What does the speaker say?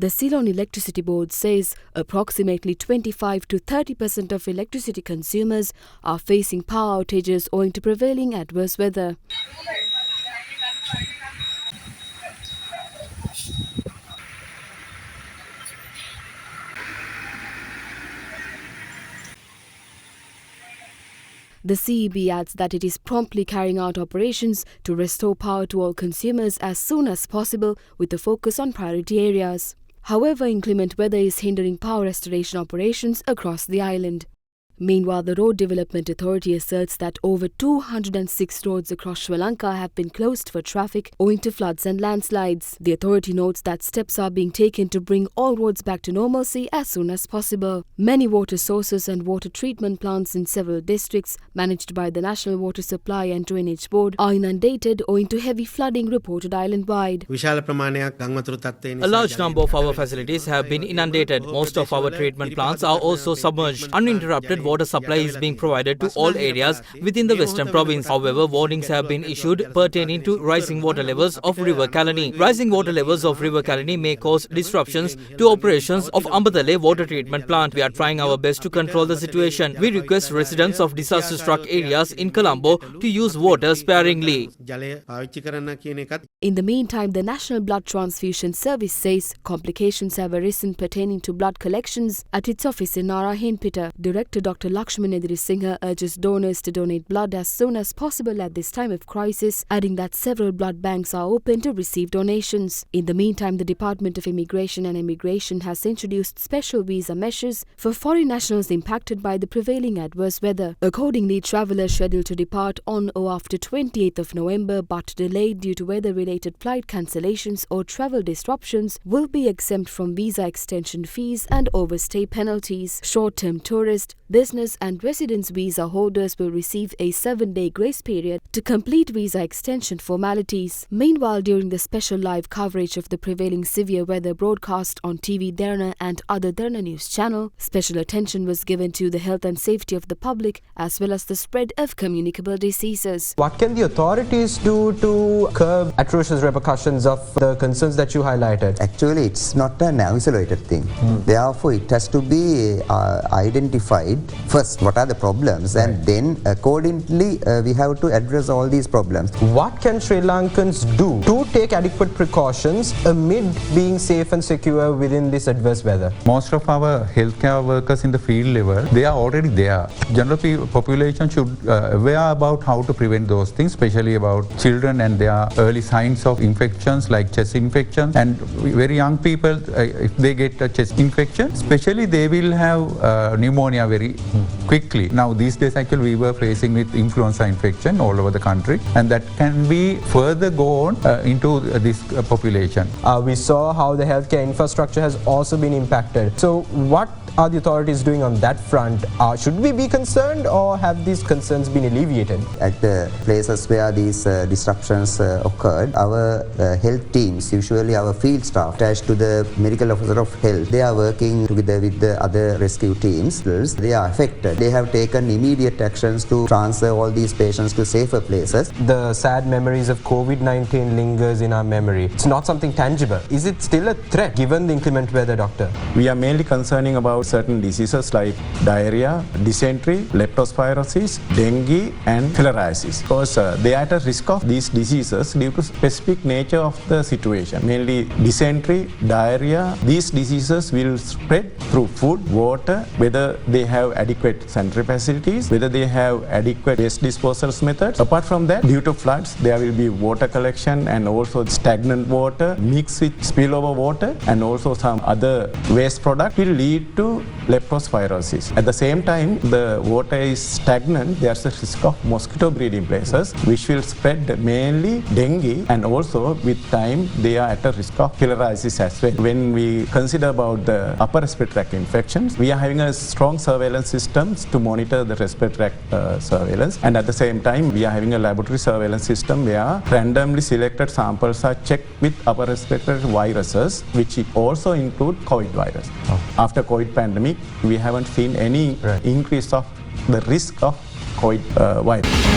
The Ceylon Electricity Board says approximately 25 to 30% of electricity consumers are facing power outages owing to prevailing adverse weather. The CEB adds that it is promptly carrying out operations to restore power to all consumers as soon as possible with a focus on priority areas. However, inclement weather is hindering power restoration operations across the island. Meanwhile, the Road Development Authority asserts that over 206 roads across Sri Lanka have been closed for traffic owing to floods and landslides. The authority notes that steps are being taken to bring all roads back to normalcy as soon as possible. Many water sources and water treatment plants in several districts managed by the National Water Supply and Drainage Board are inundated owing to heavy flooding reported island-wide. A large number of our facilities have been inundated. Most of our treatment plants are also submerged. Uninterrupted water supply is being provided to all areas within the Western Province. However, warnings have been issued pertaining to rising water levels of River Kalani. Rising water levels of River Kalani may cause disruptions to operations of Ambatale water treatment plant. We are trying our best to control the situation. We request residents of disaster-struck areas in Colombo to use water sparingly. In the meantime, the National Blood Transfusion Service says complications have arisen pertaining to blood collections at its office in Narahinpita. Director Dr. Lakshman Singha urges donors to donate blood as soon as possible at this time of crisis, adding that several blood banks are open to receive donations. In the meantime, the Department of Immigration and Immigration has introduced special visa measures for foreign nationals impacted by the prevailing adverse weather. Accordingly, travellers scheduled to depart on or after 28th of November but delayed due to weather-related flight cancellations or travel disruptions will be exempt from visa extension fees and overstay penalties. Short-term tourist, business and residence visa holders will receive a 7-day grace period to complete visa extension formalities. Meanwhile, during the special live coverage of the prevailing severe weather broadcast on TV Derana and other Derana news channel, special attention was given to the health and safety of the public as well as the spread of communicable diseases. What can the authorities do to curb atrocious repercussions of the concerns that you highlighted? Actually, it's not an isolated thing. Therefore, it has to be identified first what are the problems, and then accordingly we have to address all these problems. What can Sri Lankans do to take adequate precautions amid being safe and secure within this adverse weather? Most of our healthcare workers in the field level, they are already there. General population should aware about how to prevent those things, especially about children and their early signs of infections like chest infection. And very young people, if they get a chest infection, especially they will have pneumonia very quickly. Now these days actually we were facing with influenza infection all over the country, and that can be further go on into this population. We saw how the healthcare infrastructure has also been impacted. So what are the authorities doing on that front? Should we be concerned, or have these concerns been alleviated? At the places where these disruptions occurred, our health teams, usually our field staff attached to the medical officer of health, they are working together with the other rescue teams. They are affected. They have taken immediate actions to transfer all these patients to safer places. The sad memories of COVID-19 lingers in our memory. It's not something tangible. Is it still a threat given the inclement weather, doctor? We are mainly concerning about certain diseases like diarrhea, dysentery, leptospirosis, dengue and filariasis, because they are at a risk of these diseases due to specific nature of the situation. Mainly dysentery, diarrhea, these diseases will spread through food, water, whether they have adequate sanitary facilities, whether they have adequate waste disposal methods. Apart from that, due to floods, there will be water collection and also stagnant water mixed with spillover water, and also some other waste product will lead to leptospirosis. At the same time, the water is stagnant, there's a risk of mosquito breeding places which will spread mainly dengue, and also with time they are at a risk of filariasis as well. When we consider about the upper respiratory tract infections, we are having a strong surveillance systems to monitor the respiratory tract surveillance, and at the same time we are having a laboratory surveillance system where randomly selected samples are checked with upper respiratory viruses, which also include COVID virus. After COVID pandemic, we haven't seen any increase of the risk of COVID virus.